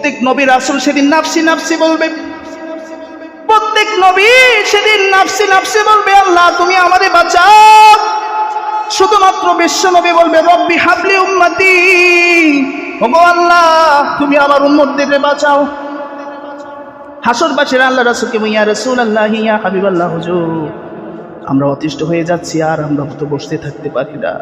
প্রত্যেক নবী রাসূল সেদিন নাফসি নাফসি বলবে, প্রত্যেক নবী সেদিন নাফসি নাফসি বলবে, আল্লাহ তুমি আমারে বাঁচাও। শুধুমাত্র বিশ্ব নবী বলবে, রব্বি হাবলি উম্মতি, ওগো আল্লাহ তুমি আমার উম্মতদের বাঁচাও। হাসর বাসীরা আল্লাহ রাসূলকে ইয়া রাসূলুল্লাহ ইয়া হাবিবাল্লাহ, হুজুর আমরা অতিষ্ঠ হয়ে যাচ্ছি, আর আমরা তো বসতে থাকতে পারি না,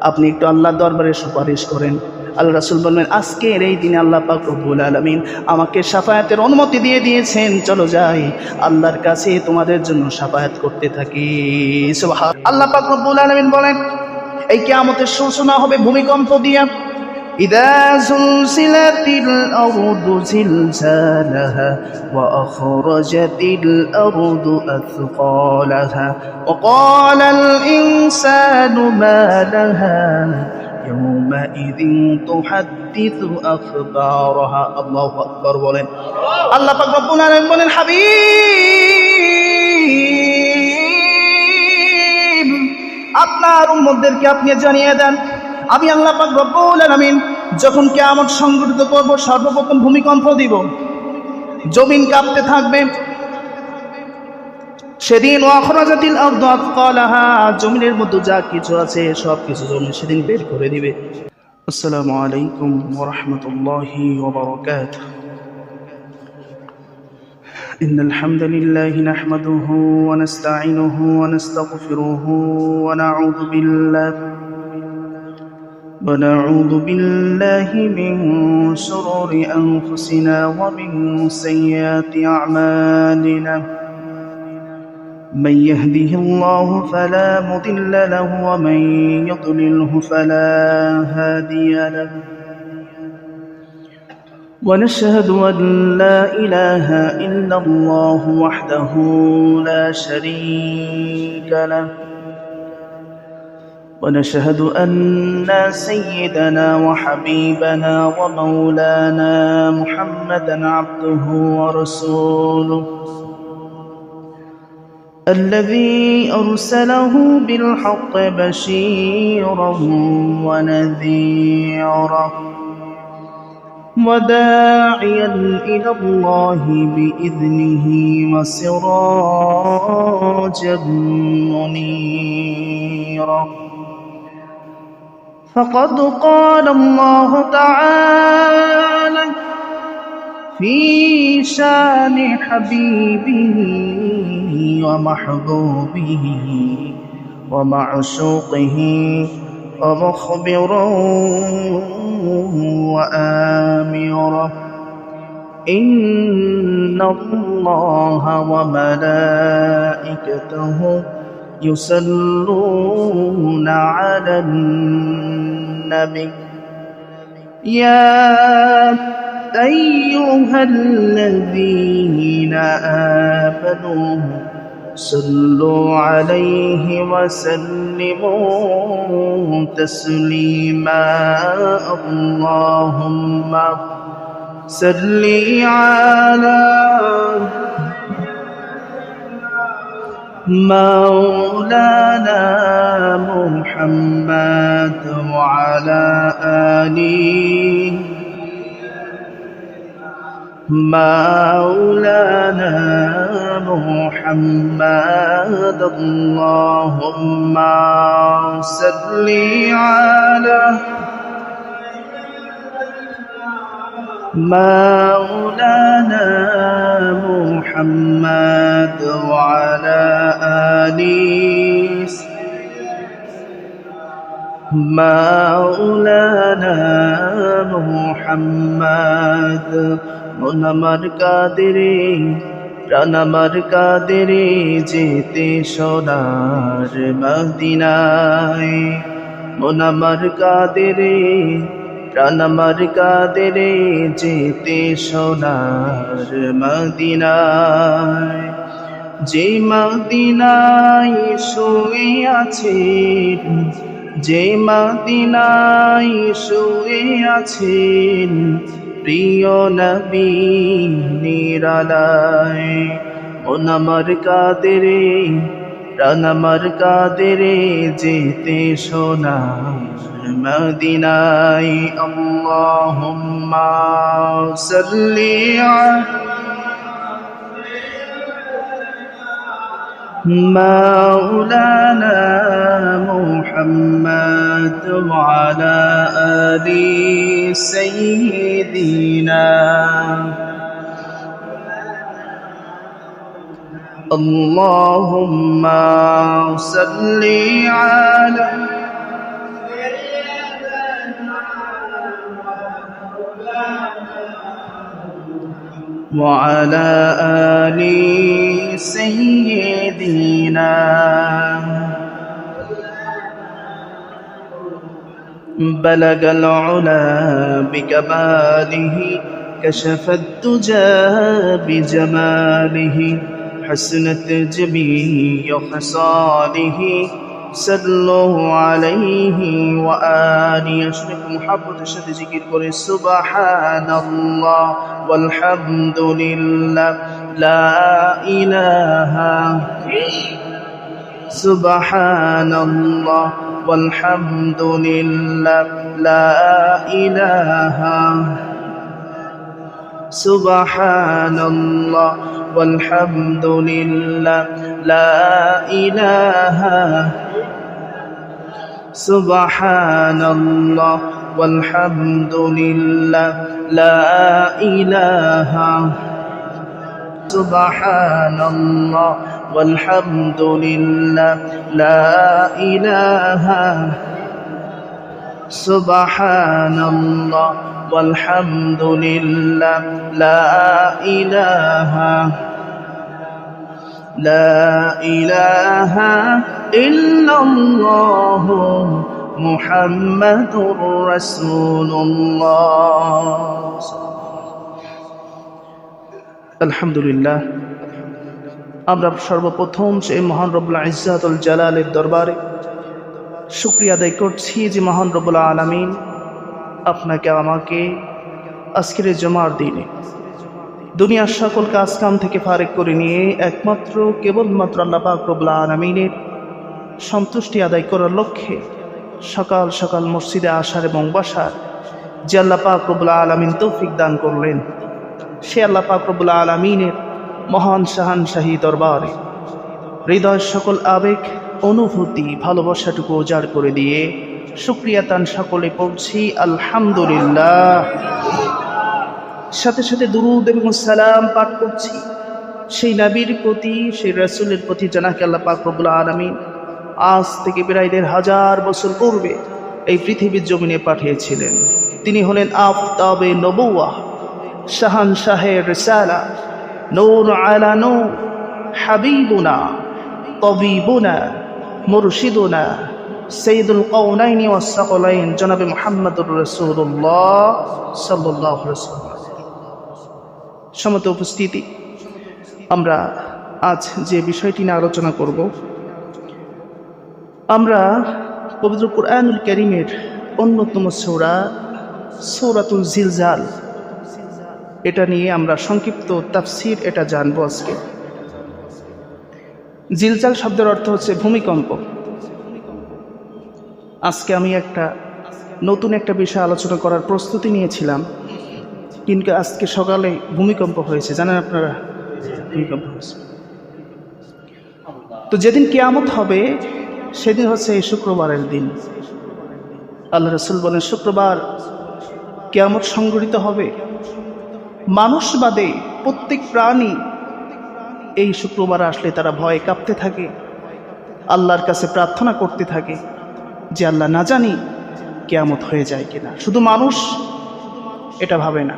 আপনি একটু আল্লাহর দরবারে সুপারিশ করেন। আল্লাহ রাসূল বললেন, আজকের এই দিনে আল্লাহ পাক রব্বুল আলামিন আমাকে শাফায়াতের অনুমতি দিয়ে দিয়েছেন, চলো যাই আল্লাহর কাছে তোমাদের জন্য শাফায়াত করতে থাকি। সুবহান আল্লাহ পাক রব্বুল আলামিন বলেন, এই কিয়ামতের সূচনা হবে ভূমিকম্প দিয়া। ইযা যুলজিলাতিল আরদু জিলজালাহা ওয়া আখরাজাতিল আরদু আথকালাহা ওয়া ক্বালাল ইনসানু মা লাহা ইয়াওমাইযিন তুহাদ্দিসু আখবারাহা। আল্লাহু আকবার বলেন। আল্লাহ পাক রব্বুল আলামিন বলেন, হাবিব আপনার উম্মতদেরকে আপনি জানিয়ে দেন, আমি আল্লাহ পাক রব্বুল আলামিন যখন কিয়ামত সংঘটিত করব, সর্বপ্রথম ভূমিকম্প দিব, জমিন কাঁপতে থাকবে। সেদিন ওয়াখরাজাতিল আরদু আথকালাহা, জমিনের মধ্যে যা কিছু আছে সব কিছু জমি সেদিন বের করে দিবে। আসসালামু আলাইকুম ওয়া রাহমাতুল্লাহি ওয়া বারাকাতুহু। ইন্নাল হামদালিল্লাহি নাহমাদুহু ওয়া নাস্তাঈনুহু ওয়া নাস্তাগফিরুহু ওয়া ونعوذ بالله من شرور أنفسنا ومن سيئات أعمالنا، من يهده الله فلا مضل له ومن يضلله فلا هادي له، ونشهد أن لا إله إلا الله وحده لا شريك له، ونشهد أن سيدنا وحبيبنا ومولانا محمدا عبده ورسوله، الذي أرسله بالحق بشيرا ونذيرا وداعيا إلى الله بإذنه وسراجا منيرا. فقد قال الله تعالى في شان حبيبه ومحبوبه ومعشوقه ومخبرا وآمرا، إن الله وملائكته يصلون على النبي يا أيها الذين آمنوا صلوا عليه وسلموا تسليما. اللهم صل على مولانا محمد وعلى آله مولانا محمد. اللهم صل على مولانا محمد وعلى آله مولانا محمد. মন আমার কাদেরে প্রাণ আমার কাদেরে যেতে সোনার মদিনায়, মন আমার কাদেরে প্রাণ আমার কাদেরে যেতে সোনার মদিনায়, যে মদিনায় শুয়ে আছেন, যে মদিনায় শুয়ে আছেন প্রিয় নবী নিরালায়, মন আমার কাদেরে প্রাণ আমার কাদেরে যেতে সোনার মদিনায়। আল্লাহুম্মা صل على مولانا محمد وعلى آل سيدنا اللهم صل على وعلى آل سيدنا بلغ العلا بكماله كشف الدجى بجماله حسنت جميع خصاله صلوا عليه وآله أشرف محبة شد ذكر করে সুবহানাল্লাহ والحمد لله لا إله সুবহানাল্লাহ والحمد لله لا إله সুবহানাল্লাহ والحمد لله لا إله سبحان الله والحمد لله لا إله سبحان الله والحمد لله لا إله سبحان الله والحمد لله لا إله لا إله إلا الله محمد رسول الله الحمد لله আমরা সর্বপ্রথম সেই মহান রব্বুল ইজ্জাতুল জালালের দরবারে শুকরিয়া আদায় করছি যে মহান রব্বুল আলামিন আপনাকে আমাকে আজকের জুমার দিনে দুনিয়ার সকল কাজকাম থেকে ফারেক করে নিয়ে একমাত্র কেবলমাত্র আল্লাহ পাক রব্বুল আলামিনের সন্তুষ্টি আদায় করার লক্ষ্যে সকাল সকাল মসজিদে আসার এবং বসার যে আল্লাহ পাক রব্বুল আলামিন তৌফিক দান করলেন, সে আল্লাহ পাক রব্বুল আলামিনের মহান শাহানশাহী দরবারে হৃদয়ের সকল আবেগ অনুভূতি ভালোবাসাটুকু উজাড় করে দিয়ে শুকরিয়া তান সকলে পড়ছি আলহামদুলিল্লাহ। সাথে সাথে দুরূদ এবং সালাম পাঠ করছি সেই নবীর প্রতি, সেই রাসূলের প্রতি যাকে আল্লাহ পাক রব্বুল আলামিন আজ থেকে প্রায় ১,৫০০ বছর পূর্বে এই পৃথিবীর জমিনে পাঠিয়েছিলেন। তিনি হলেন আফতাবে নবুওয়াহ, শাহানশাহে রিসালা, নূর আলা নূর, হাবিবুনা তবিবুনা মুরশিদুনা সৈয়দুল কওনাইনি ওয়াস সাকলাইন জনাবে মুহাম্মদুর রাসূলুল্লাহ সাল্লাল্লাহু আলাইহি ওয়াসাল্লাম। সমত উপস্থিতি, আমরা আজ যে বিষয়টি নিয়ে আলোচনা করব, আমরা পবিত্র কুরআনুল কারীমের অন্যতম সূরা সূরাতুল জিলজাল, এটা নিয়ে আমরা সংক্ষিপ্ত তাফসীর এটা জানবো আজকে। জিলজাল শব্দের অর্থ হচ্ছে ভূমিকম্প। আজকে আমি নতুন একটা বিষয় আলোচনা করার প্রস্তুতি নিয়েছিলাম, কিন্তু আজকে সকালে ভূমিকম্প হয়েছে। জানেন আপনারা, ভূমিকম্প হয়েছে। তো যেদিন কিয়ামত হবে সেদিন হচ্ছে এই শুক্রবারের দিন। আল্লাহ রাসূল বলেন, শুক্রবার কিয়ামত সংঘটিত হবে। মানুষ বাদে প্রত্যেক প্রাণী এই শুক্রবার আসলে তারা ভয়ে কাঁপতে থাকে, আল্লাহর কাছে প্রার্থনা করতে থাকে যে আল্লাহ না জানি কিয়ামত হয়ে যায় কিনা। শুধু মানুষ এটা ভাবে না।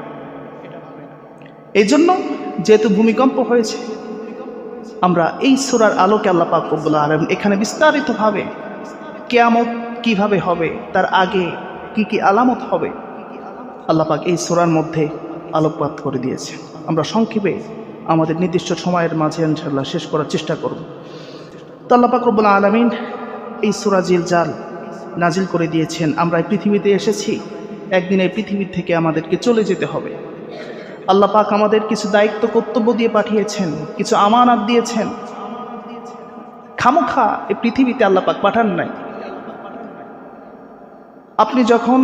এই জন্য যেহেতু ভূমিকম্প হয়েছে, আমরা এই সূরার আলোকে আল্লাহ পাক রব্বুল আলামিন এখানে বিস্তারিতভাবে কিয়ামত কিভাবে হবে, তার আগে কি কি আলামত হবে, আল্লাহ পাক এই সূরার মধ্যে আলোকপাত করে দিয়েছে। আমরা সংক্ষেপে আমাদের নির্দিষ্ট সময়ের মাঝে ইনশাআল্লাহ শেষ করার চেষ্টা করব। তো আল্লাহ পাক রব্বুল আলামিন এই সূরা জিলজাল নাজিল করে দিয়েছেন। আমরা এই পৃথিবীতে এসেছি, একদিন এই পৃথিবী থেকে আমাদেরকে চলে যেতে হবে। আল্লাহ পাক আমাদের কিছু দায়িত্ব কর্তব্য দিয়ে পাঠিয়েছেন, কিছু আমানত দিয়েছেন। খামোখা এই পৃথিবীতে আল্লাহ পাক পাঠান নাই। আপনি যখন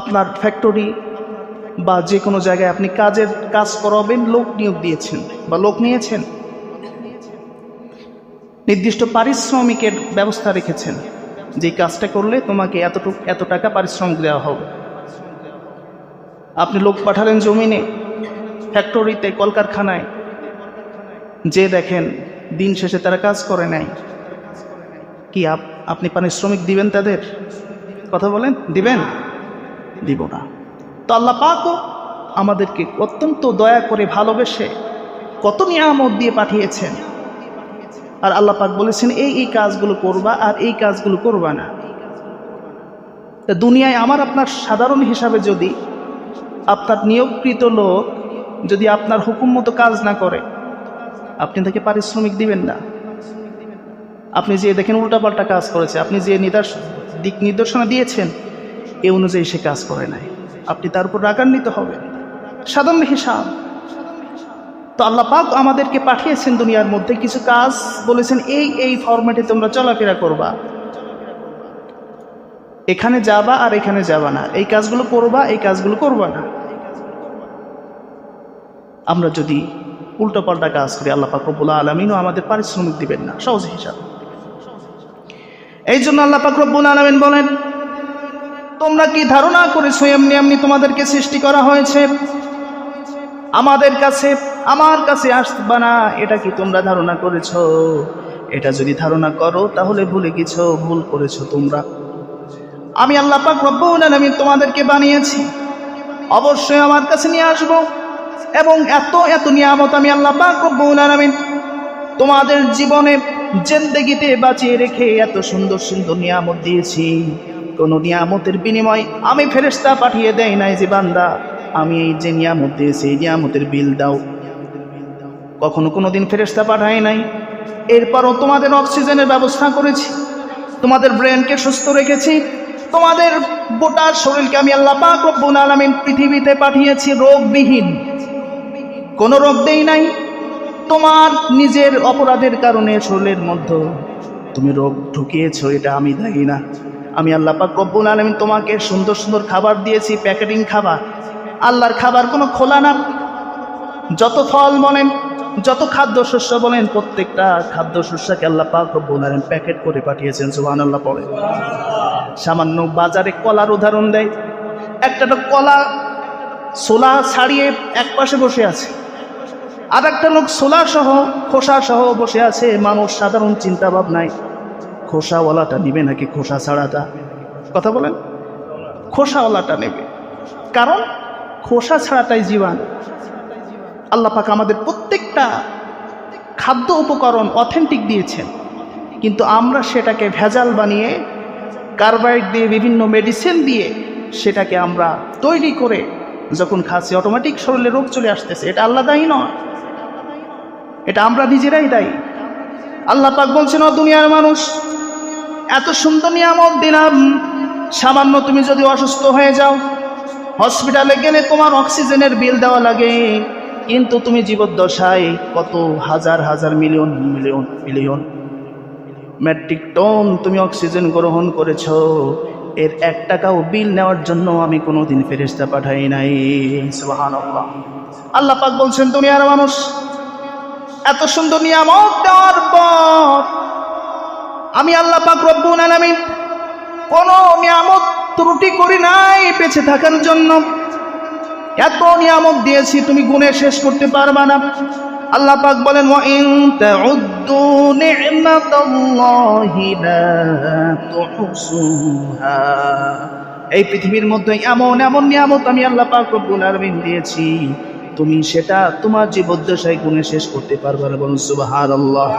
আপনার ফ্যাক্টরি বা যে কোনো জায়গায় আপনি কাজ করাবেন, লোক নিয়োগ দিয়েছেন বা লোক নিয়েছেন, নির্দিষ্ট পারিশ্রমিকের ব্যবস্থা রেখেছেন, যে কাজটা করলে তোমাকে এত টাকা পারিশ্রমিক দেওয়া হবে। আপনি লোক পাঠালেন জমিনে, ফ্যাক্টরিতে, কলকারখানায়, যে দেখেন দিন শেষে তারা কাজ করে নাই, কি আপনি পারিশ্রমিক দিবেন তাদের? কথা বলেন, দিবেন? দিব না। তো আল্লাহ পাকও আমাদেরকে অত্যন্ত দয়া করে ভালোবেসে কত নিয়ামত দিয়ে পাঠিয়েছেন, আর আল্লাহ পাক বলেছেন এই কাজগুলো করবা আর এই কাজগুলো করবা না। দুনিয়ায় আমার আপনার সাধারণ হিসাবে যদি আপনার নিয়োগকৃত লোক যদি আপনার হুকুম মতো কাজ না করে, আপনি তাকে পারিশ্রমিক দিবেন না। আপনি যে দেখেন উল্টাপাল্টা কাজ করেছে, আপনি যে দিক নির্দেশনা দিয়েছেন এ অনুযায়ী সে কাজ করে নাই, আপনি তার উপর রাগান্বিত হবেন, সাধারণ হিসাব। তো আল্লাহ পাক আমাদেরকে পাঠিয়েছেন দুনিয়ার মধ্যে কিছু কাজ, বলেছেন এই ফরম্যাটে তোমরা চলাফেরা করবা, এখানে যাবা আর এখানে যাবা না, এই কাজগুলো করবা, এই কাজগুলো করবা না। আমরা যদি উল্টোপাল্টা কাজ করি, আল্লাহ পাক রব্বুল আলামিনও আমাদের পারিশ্রমিক দিবেন না, সহজ হিসাব। এই জন্য আল্লাহ পাক রব্বুল আলামিন বলেন, তোমরা কি ধারণা করেছো এমনি এমনি তোমাদেরকে সৃষ্টি করা হয়েছে, আমার কাছে আসবা না, এটা কি তোমরা ধারণা করেছো? এটা যদি ধারণা করো তাহলে ভুল করেছো তোমরা। আমি আল্লাহ পাক রব্বুল আলামিন তোমাদেরকে বানিয়েছি, অবশ্যই আমার কাছে নিয়ে আসবো, এবং এত নিয়ামত আমি আল্লাহ পাক রব্বুল আলামিন তোমাদের জীবনে জিন্দেগিতে বাঁচিয়ে রেখে এত সুন্দর সুন্দর নিয়ামত দিয়েছি। কোন নিয়ামতের বিনিময় আমি ফেরেশতা পাঠিয়ে দেই নাই যে বান্দা আমি এই যে নিয়ামত দিয়েছি এই নিয়ামতের বিল দাও, কখনো কোনোদিন ফেরেশতা পাঠাই নাই। এরপরও তোমাদের অক্সিজেনের ব্যবস্থা করেছি, তোমাদের ব্রেনকে সুস্থ রেখেছি, তোমাদের গোটা শরীরকে আমি আল্লাহ পাক রব্বুল আলামিন পৃথিবীতে পাঠিয়েছি রোগবিহীন, কোনো রোগ দেই নাই। তোমার নিজের অপরাধের কারণে শরীরের মধ্যে তুমি রোগ ঢুকিয়েছো, এটা আমি দায়ী না। আমি আল্লাহ পাক রব্বুল আলামিন তোমাকে সুন্দর সুন্দর খাবার দিয়েছি, প্যাকেটিং খাবার, আল্লাহর খাবার কোনো খোলা না। যত ফল বলেন, যত খাদ্যশস্য বলেন, প্রত্যেকটা খাদ্যশস্যকে আল্লাহ পাক রব্বুল আলামিন প্যাকেট করে পাঠিয়েছেন। সুবহানাল্লাহ পড়ে। সামান্য বাজারে কলার উদাহরণ দেয়, একটা কলা ছোলা ছাড়িয়ে এক পাশে বসে আছে, আর একটা লোক ছোলা সহ খোসা সহ বসে আছে। মানুষ সাধারণ চিন্তা ভাবনায় খোসাওয়ালাটা নেবে নাকি খোসা ছাড়াটা? কথা বলেন, খোসাওয়ালাটা নেবে, কারণ খোসা ছাড়াটাই জীবাণু। আল্লাহ পাক আমাদের প্রত্যেকটা খাদ্য উপকরণ অথেন্টিক দিয়েছেন, কিন্তু আমরা সেটাকে ভেজাল বানিয়ে, কার্বাইড দিয়ে, বিভিন্ন মেডিসিন দিয়ে সেটাকে আমরা তৈরি করে যখন খাচ্ছি, অটোমেটিক শরীরে রোগ চলে আসতেছে। এটা আল্লাহ দায়ী নয়, এটা আমরা নিজেরাই দায়ী। আল্লাহ পাক বলছেন, ও দুনিয়ার মানুষ, এত সুন্দর নিয়ামত দিলাম, সামান্য তুমি যদি অসুস্থ হয়ে যাও, হসপিটালে গেলে তোমার অক্সিজেনের বিল দেওয়া লাগে, কিন্তু তুমি জীবদ্দশায় কত হাজার হাজার মিলিয়ন মেট্রিক টন তুমি অক্সিজেন গ্রহণ করেছো, এর 1 টাকাও বিল নেওয়ার জন্য আমি কোনোদিন ফেরেশতা পাঠাই নাই। সুবহানাল্লাহ। আল্লাহ পাক বলছেন, দুনিয়ার মানুষ, এত সুন্দর নিয়ামত দেওয়ার পর আমি আল্লাহ পাক রব্বুল আলামিন কোন নিয়ামত ত্রুটি করি নাই বেঁচে থাকার জন্য। এত নিয়ামত দিয়েছি, তুমি গুণে শেষ করতে পারবা না। আল্লাহ পাক বলেন, ওয়া ইন তাউদ্দু নি'মাতাল্লাহি লা তুহসুহা। এই পৃথিবীর মধ্যে এমন নিয়ামত আমি আল্লাহ পাক রব্বুল আলামিন দিয়েছি, তুমি সেটা তোমার জীবদ্দশায় গুণে শেষ করতে পারবে না। বলুন সুবহানাল্লাহ।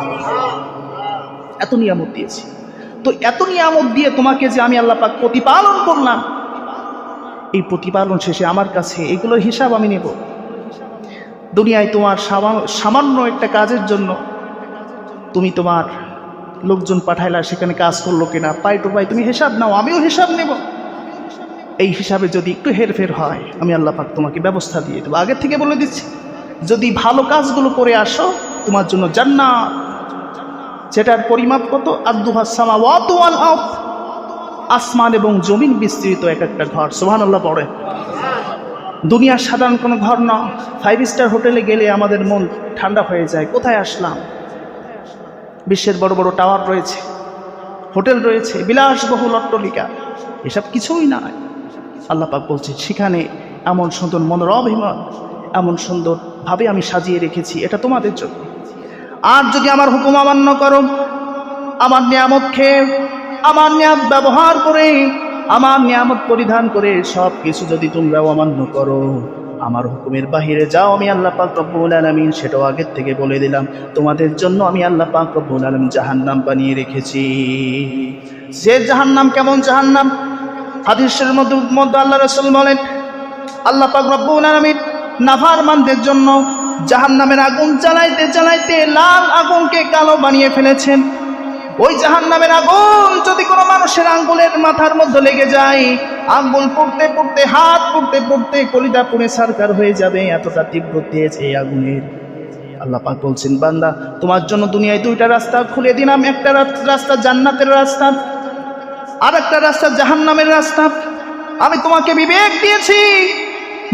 এত নিয়ামত দিয়েছি, তো এত নিয়ামত দিয়ে তোমাকে যে আমি আল্লাহ পাক প্রতিপালন করলাম, এই প্রতিপালন শেষে আমার কাছে এগুলোর হিসাব আমি নেব। দুনিয়ায় তোমার সামান্য একটা কাজের জন্য তুমি তোমার লোকজন পাঠাইলা, সেখানে কাজ করলো কিনা, পাই টু পাই তুমি হিসাব নাও, আমিও হিসাব নেব। এই হিসাবে যদি একটু হেরফের হয়, আমি আল্লাহ পাক তোমাকে ব্যবস্থা দিয়ে দেবো। আগের থেকে বলে দিচ্ছি, যদি ভালো কাজগুলো করে আসো, তোমার জন্য জান্নাত, যেটার পরিমাপ কত, আরদুহাস সামাওয়াতু ওয়াল আরদ, আসমান এবং জমিন বিস্তৃত এক একটা ঘর। সুবহানাল্লাহ পড়ে। দুনিয়ার সাধারণ কোনো ঘর না। 5 স্টার হোটেলে গেলে আমাদের মন ঠান্ডা হয়ে যায়, কোথায় আসলাম। বিশ্বের বড় বড় টাওয়ার রয়েছে, হোটেল রয়েছে, বিলাসবহুল অট্টালিকা, এসব কিছুই নয়। আল্লাহ পাক বলছে সেখানে এমন সুন্দর মনের অভিমান, এমন সুন্দরভাবে আমি সাজিয়ে রেখেছি, এটা তোমাদের জন্য। আর যদি আমার হুকুম অমান্য করো, আমার নিয়ামত খেয়ে, আমার নিয়ামত ব্যবহার করে, আমার নিয়ামত পরিধান করে সব কিছু যদি তোমরা অমান্য করো, আমার হুকুমের বাহিরে যাও, আমি আল্লাহ পাক রব্বুল আলামিন সেটাও আগের থেকে বলে দিলাম, তোমাদের জন্য আমি আল্লাহ পাক রব্বুল আলামিন জাহান্নাম বানিয়ে রেখেছি। যে জাহান্নাম কেমন জাহান্নাম? হাদিসের মধ্যে আল্লাহ রাসূল বলেন, আল্লাহ পাক রব্বুল আলামিন নাফরমানদের জন্য জাহান্নামের আগুন জ্বালাইতে জ্বালাইতে লাল আগুনকে কালো বানিয়ে ফেলেছেন। ওই জাহান্নামের আগুন যদি কোনো মানুষের আঙ্গুলের মাথার মধ্যে লেগে যায়, আঙ্গুল পুড়তে পুড়তে, হাত পুড়তে পুড়তে কলিজা পুড়ে ছারখার হয়ে যাবে, এতটা তীব্র তেজ এই আগুনের। আল্লাহ পাক বলছেন, বান্দা তোমার জন্য দুনিয়ায় 2টা রাস্তা খুলে দিলাম, একটা রাস্তা জান্নাতের রাস্তা, আর একটা রাস্তা জাহান্নামের রাস্তা। আমি তোমাকে বিবেক দিয়েছি,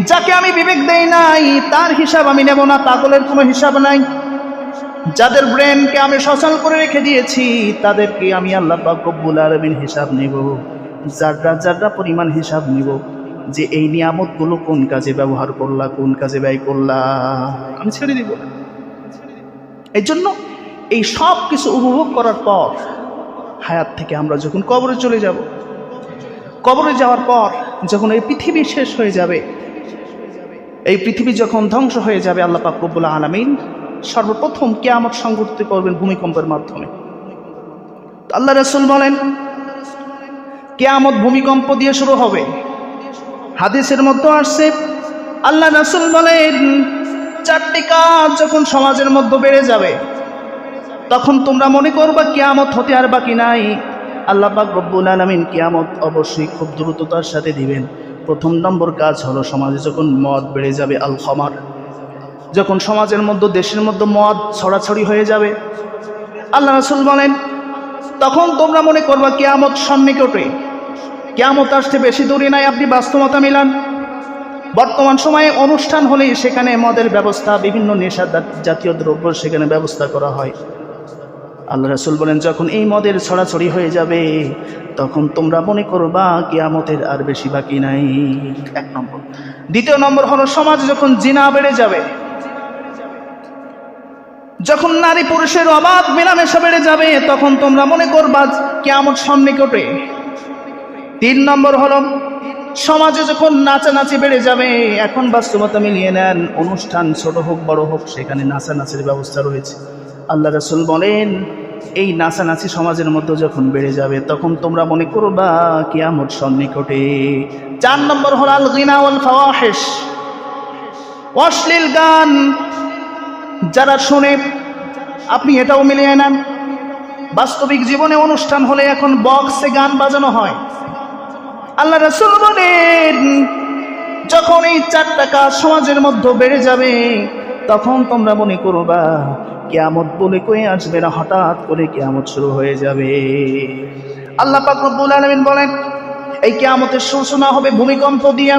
যাকে আমি বিবেক দেই নাই তার হিসাব আমি নেব না, পাগলের কোনো হিসাব নাই। যাদের ব্রেনকে আমি সচল করে রেখে দিয়েছি তাদেরকে আমি আল্লাহ পাক রব্বুল আলামিন হিসাব নেব, যাররা যাররা পরিমাণ হিসাব নেব, যে এই নিয়ামতগুলো কোন কাজে ব্যবহার করলা, কোন কাজে ব্যয় করলা, আমি ছেড়ে দিব না। এই জন্য এই সব কিছু উপভোগ করার পর হায়াত থেকে আমরা যখন কবরে চলে যাব, কবরে যাওয়ার পর যখন এই পৃথিবী শেষ হয়ে যাবে, এই পৃথিবী যখন ধ্বংস হয়ে যাবে, আল্লাহ পাক রব্বুল আলামিন সর্বপ্রথম কিয়ামত সংঘটিত করবেন ভূমিকম্পের মাধ্যমে। আল্লাহ রাসূল বলেন কিয়ামত ভূমিকম্প দিয়ে শুরু হবে। হাদিসের মধ্যে আসছে, আল্লাহ রাসূল বলেন 4টি কাজ যখন সমাজের মধ্যে বেড়ে যাবে, তখন তোমরা মনে করবা কিয়ামত হতে আর বাকি নাই। আল্লাহ পাক রব্বুল আলামিন কিয়ামত অবশ্যই খুব দ্রুততার সাথে দিবেন। প্রথম নম্বর কাজ হলো, সমাজে যখন মদ বেড়ে যাবে, আল খামার, যখন সমাজের মধ্যে, দেশের মধ্যে মদ ছড়াছড়ি হয়ে যাবে, আল্লাহ রাসূল বলেন তখন তোমরা মনে করবা কিয়ামত সন্নিকটে, কিয়ামত আসতে বেশি দূরে নাই। আপনি বাস্তবতা মিলান, বর্তমান সময়ে অনুষ্ঠান হলেই সেখানে মদের ব্যবস্থা, বিভিন্ন নেশা জাতীয় দ্রব্য সেখানে ব্যবস্থা করা হয়। আল্লাহ রাসূল বলেন যখন এই মদের ছড়াছড়ি হয়ে যাবে, তখন তোমরা মনে করবা কিয়ামতের আর বেশি বাকি নাই। 1 নম্বর। দ্বিতীয় নম্বর হলো, সমাজে যখন জিনা বেড়ে যাবে, যখন নারী পুরুষের অবাধ মেলামেশা বেড়ে যাবে, তখন তোমরা মনে করবা কিয়ামত সন্নিকটে। 3 নম্বর হলো, সমাজে যখন নাচানাচি বেড়ে যাবে, এখন বাস্তবতা মিলিয়ে নেন, অনুষ্ঠান ছোট হোক বড় হোক সেখানে নাচানাচির ব্যবস্থা রয়েছে। আল্লাহ রাসূল বলেন এই নাচানাচি সমাজের মধ্যে যখন বেড়ে যাবে, তখন তোমরা মনে করবা কিয়ামত সন্নিকটে। 4 নম্বর হলো আল গিনা ওয়াল ফাওয়াহিশ, অশ্লীল গান যারা শোনে, আপনি এটাও মিলিয়ে নেন, বাস্তবিক জীবনে অনুষ্ঠান হলে এখন বক্সে গান বাজানো হয়। আল্লাহ রাসূল বলেন যখন এই 4টা কাজ সমাজের মধ্যে বেড়ে যাবে, তখন তোমরা মনে করবা কিয়ামত বলে কয়ে আসবে না, হঠাৎ করে কিয়ামত শুরু হয়ে যাবে। আল্লাহ পাক রব্বুল আলামিন বলেন এই কিয়ামতের সূচনা হবে ভূমিকম্প দিয়া।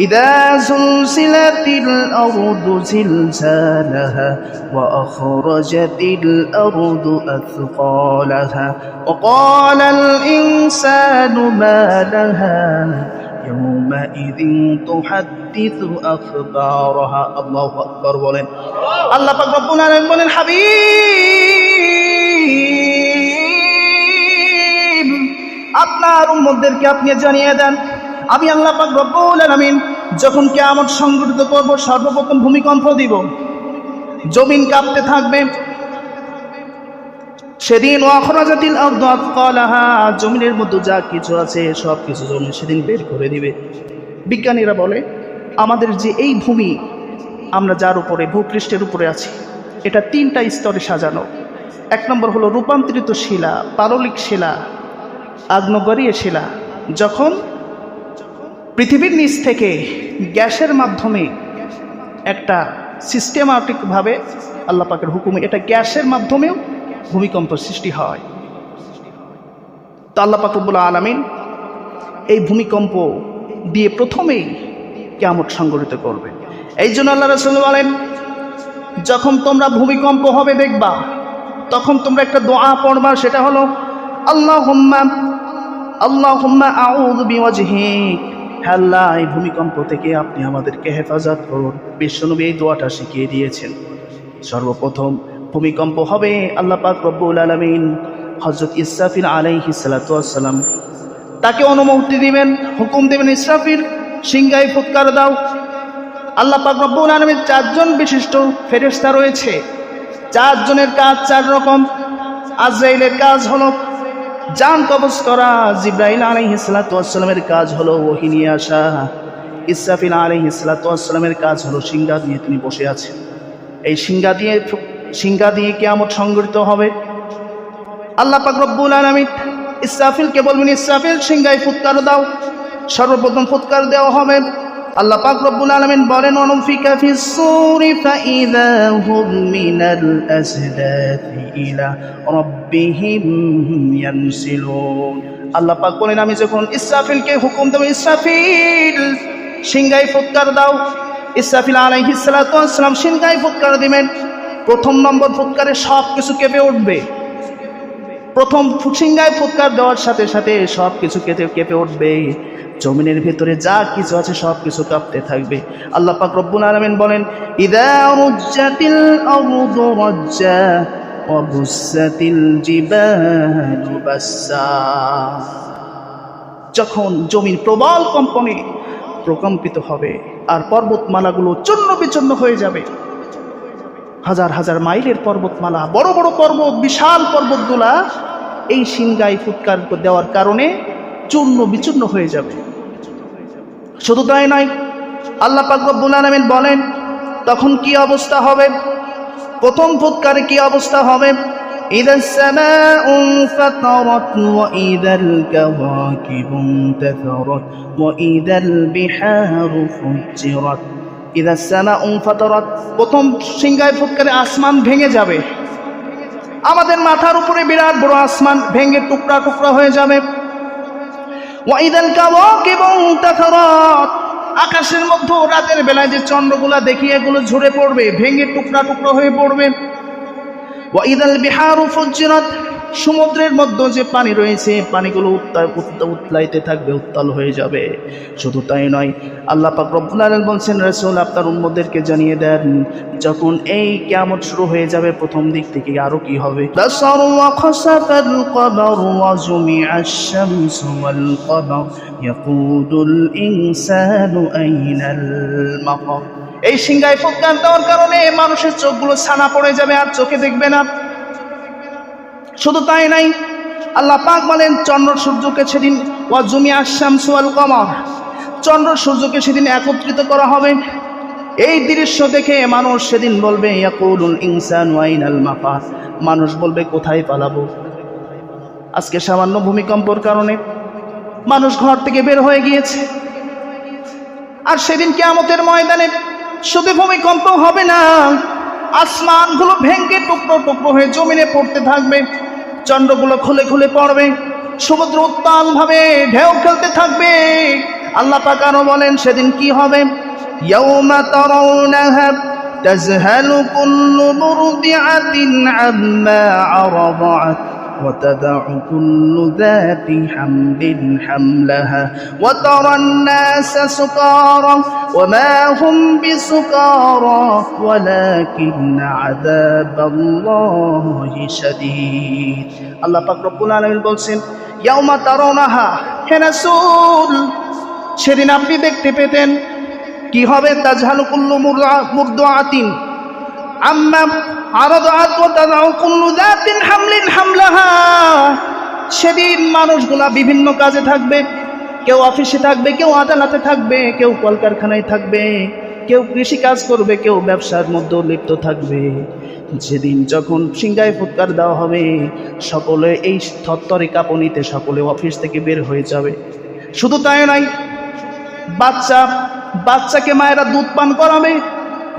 إذا زلزلت الأرض زلزالها وأخرجت الأرض أثقالها وقال الإنسان ما لها يومئذ تحدث أخبارها الله أكبر বলেন আল্লাহ পাক রব্বুল আলামিন বলেন হাবিব আপনার উম্মতদেরকে আপনি জানিয়ে দেন আমি আল্লাহ পাক রব্বুল আলামিন যখন কিয়ামত সংঘটিত করব সর্বপ্রথম ভূমিকম্প দিব, জমিন কাঁপতে থাকবে। সেদিন ওয়াখরাজাতিল আরদু আথকালাহা, জমিনের মধ্যে যা কিছু আছে সব কিছু জমি সেদিন বের করে দিবে। বিজ্ঞানীরা বলে আমাদের যে এই ভূমি আমরা যার উপরে ভূপৃষ্ঠের উপরে আছি, এটা 3টা স্তরে সাজানো। 1 নম্বর হলো রূপান্তরিত শিলা, পাললিক শিলা, আগ্নেয়গিরীয় শিলা। যখন পৃথিবীর নিচ থেকে গ্যাসের মাধ্যমে একটা সিস্টেমাটিকভাবে আল্লাহ পাকের হুকুমে এটা গ্যাসের মাধ্যমেও ভূমিকম্প সৃষ্টি হয়। তো আল্লাহ পাক রব্বুল আলামিন এই ভূমিকম্প দিয়ে প্রথমেই কিয়ামত সংঘটিত করবে। এই জন্য আল্লাহ রাসূল বলেন, যখন তোমরা ভূমিকম্প হবে দেখবা, তখন তোমরা একটা দোয়া পড়বা, সেটা হলো আল্লাহুম্মা আউযু বিওয়াজহিক, হে আল্লাহ এই ভূমিকম্প থেকে আপনি আমাদেরকে হেফাজত করুন। বিশ্বনবী এই দোয়াটা শিখিয়ে দিয়েছেন। সর্বপ্রথম ভূমিকম্প হবে, আল্লাহ পাক রব্বুল আলামিন হযরত ইসরাফিল আলাইহিস সালাতু ওয়াস সালাম তাকে অনুমতি দিবেন, হুকুম দেবেন, ইসরাফিল সিংহায় ফুৎকার দাও। আল্লাহ পাক রব্বুল আলামিন 4 জন বিশিষ্ট ফেরেশতা রয়েছে। 4 জনের কাজ 4 রকম। আজরাইলের কাজ হলো জান কবজ করা, জিবরাইল আলাইহিস সালাতু ওয়াস সালামের কাজ হলো ওহী নিয়ে আসা, ইসরাফিল আলাইহিস সালাতু ওয়াস সালামের কাজ হলো সিংহা দিয়ে তিনি বসে আছেন। এই সিংহা দিয়ে কিয়ামত সংঘটিত হবে। আল্লাহ পাক রব্বুল আলামিন ইসরাফিলকে বলবেন, ইসরাফিল সিংহায় ফুৎকার দাও। সর্বপ্রথম ফুৎকার দেওয়া হবে। আল্লাহ পাক রব্বুল আলামিন বলেন, অনুফিকা ফিস সূরি ফাইযা হুম মিনাল আসদাতি ইলা রাব্বিহিম ইয়ানসিলুন। আল্লাহ পাক বলেন, আমি যখন ইসরাফিলকে হুকুম দেব, ইসরাফিল সিংহায় ফুৎকার দাও, ইসরাফিল আলাইহিস সালাতু ওয়াস সালাম সিংহায় ফুৎকার দিবেন। প্রথম নম্বর ফুৎকারে সব কিছু কেঁপে উঠবে। প্রথম সিংহায় ফুৎকার দেওয়ার সাথে সাথে সব কিছু কেঁপে উঠবে। জমিনের ভিতরে যা কিছু আছে সব কিছু কাঁপতে থাকবে। আল্লাহ পাক রব্বুল আলামিন বলেন, ইযা রুজ্জাতিল আরদু রাজ্জা ওয়া বুসাতিল জিবালু বাসসা। যখন জমিন প্রবল কম্পনে প্রকম্পিত হবে আর পর্বতমালাগুলো চূর্ণ বিচূর্ণ হয়ে যাবে। হাজার হাজার মাইলের পর্বতমালা, বড় বড় পর্বত, বিশাল পর্বতগুলা এই সিংহায় ফুৎকার দেওয়ার কারণে চূর্ণ বিচূর্ণ হয়ে যাবে। শুধু তাই নয়, আল্লাহ পাক রব্বুল আলামিন বলেন, তখন কি অবস্থা হবে? প্রথম ফুৎকারে কি অবস্থা হবে? ইদাস সামাউ ফাতারাত ওয়া ইদাল কাওয়াকিবু ইনতাসারাত ওয়া ইদাল বিহারু ফুজ্জিরাত। ইদাস সামাউ ফাতারাত, প্রথম সিংহায় ফুৎকারে আসমান ভেঙে যাবে। আমাদের মাথার উপরে বিরাট বড় আসমান ভেঙে টুকরা টুকরা হয়ে যাবে। ওয়াইদাল কাওয়াকিবু ইনতাসারাত, আকাশের মধ্যে রাতের বেলায় যে চন্দ্রগুলা দেখি এগুলো ঝরে পড়বে, ভেঙে টুকরা টুকরা হয়ে পড়বে। ওয়াইদাল বিহারু ফুজ্জিরাত, সমুদ্রের মধ্যে যে পানি রয়েছে পানিগুলো উতলাইতে থাকবে, উত্তাল হয়ে যাবে। শুধু তাই নয়, আল্লাহ পাক রব্বুল আলামিন বলছেন, রাসূল আপনার উম্মতদেরকে জানিয়ে দেন, যখন এই কিয়ামত শুরু হয়ে যাবে প্রথম দিক থেকে আরো কি হবে? বাসারু ওয়া খাসাফাল কমারু ওয়া জুমিআশ শামসু ওয়াল কমার ইয়াকুলুল ইনসানু আইনাল মাফার। এই সিংহায় ফুৎকার দেওয়ার কারণে মানুষের চোখগুলো ছানা পড়ে যাবে, আর চোখে দেখবে না। শুধু তাই নাই, আল্লাহ পাক বলেন, চন্দ্র সূর্যকে সেদিন ওয়া জুমিআশ শামসু ওয়াল কমার, চন্দ্র সূর্যকে সেদিন একত্রিত করা হবে। এই দৃশ্য দেখে মানুষ সেদিন বলবে, ইয়াকুলুল ইনসানু আইনাল মাফার, মানুষ বলবে কোথায় পালাবো। আজকে সামান্য ভূমিকম্পর কারণে মানুষ ঘর থেকে বের হয়ে গিয়েছে। আর সেদিন কিয়ামতের ময়দানে শুধু ভূমিকম্প হবে না, আসমানগুলো ভেঙে টুকরো টুকরো হয়ে জমিনে পড়তে থাকবে, চন্দ্রগুলো খুলে খুলে পড়বে, সমুদ্র উত্তাল ভাবে ঢেউ খেলতে থাকবে। আল্লাহ পাক আরো বলেন, সেদিন কি হবে? ইয়াউমা তারাউনাহা তাযহালু কুল্লু মুরদিআতিন আম্মা আরাদাত ওয়া তাদউ কুল্লু যাতি হামলিন হামলাহা ওয়া তারান নাসা সুকারা ওয়া মা হুম বিসুকারা ওয়ালাকিন্না আযাবাল্লাহি শাদীদ। আল্লাহ পাক রব্বুল আলামিন বলছেন, ইয়াউমা তারাউনাহা, হে রাসূল সেদিন আপনি দেখতে পেতেন কি হবে? তাজহালু কুল্লু মুরদিআতিন আম্মা আরাদাত ওয়া তাদউ কুল্লু যাতিন হামলিন হামলাহা। সেদিন মানুষগুলা বিভিন্ন কাজে থাকবে, কেউ অফিসে থাকবে, কেউ আদালতে থাকবে, কেউ কলকারখানায় থাকবে, কেউ কৃষি কাজ করবে, কেউ ব্যবসার মধ্যে লিপ্ত থাকবে। যেদিন যখন সিংহায় ফুৎকার দেওয়া হবে, সকলে এই থরথরে কাঁপুনিতে সকলে অফিস থেকে বের হয়ে যাবে। শুধু তাই নয়, বাচ্চাকে মায়েরা দুধ পান করাবে।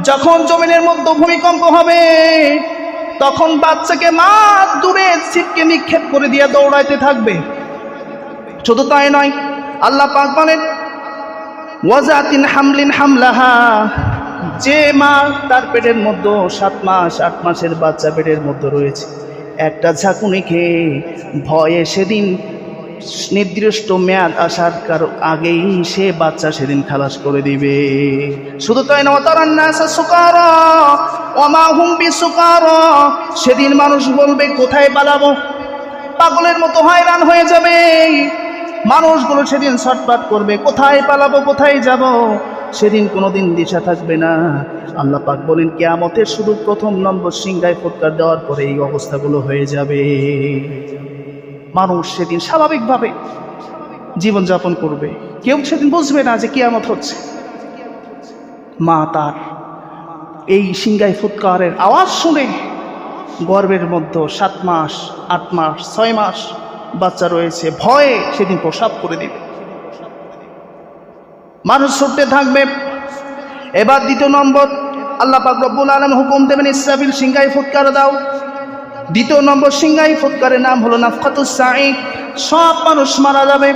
যখন জমিনের মধ্যে ভূমিকম্প হবে, তখন বাচ্চাকে মা দূরে ছিটকে নিক্ষেপ করে দিয়ে দৌড়াইতে থাকবে। শুধু তাই নয়, আল্লাহ পাক বলেন ওয়াজাতিন হামলিন হামলাহা, যে মা তার পেটের মধ্যে 7 মাস 8 মাসের বাচ্চা পেটের মধ্যে রয়েছে, একটা ঝাঁকুনি খেয়ে ভয়ে সেদিন নির্দিষ্ট মেয়াদ আসার আগেই সে বাচ্চা সেদিন খালাস করে দিবে। শুধু তাই না, ওয়াতারান্নাসা সুকারা ওয়া মা হুম বিসুকারা, সেদিন মানুষ বলবে কোথায় পালাবো, পাগলের মতো হয়রান হয়ে যাবে। মানুষগুলো সেদিন ছটফট করবে, কোথায় পালাবো, কোথায় যাব, সেদিন কোনোদিন দিশা থাকবে না। আল্লাহ পাক বলেন কিয়ামতের শুধু প্রথম নম্বর সিংহায় ফুৎকার দেওয়ার পরে এই অবস্থাগুলো হয়ে যাবে। মানুষ সেদিন স্বাভাবিকভাবে জীবনযাপন করবে, কেউ সেদিন বুঝবে না যে কিয়ামত হচ্ছে। মা তার এই সিংহায় ফুৎকারের আওয়াজ শুনে গর্ভের মধ্যে 7 মাস 8 মাস 6 মাস বাচ্চা রয়েছে, ভয়ে সেদিন প্রসাব করে দিবে। মানুষ ছুটতে থাকবে। এবার দ্বিতীয় নম্বর আল্লাহ পাক রব্বুল আলামিন হুকুম দেবেন ইসরাফিল সিংহায় ফুৎকার দাও। দ্বিতীয় নম্বর সিংহায় ফুৎকারের নাম হলো নাফখাতুস সাঈক। সব মানুষ মারা যাবে।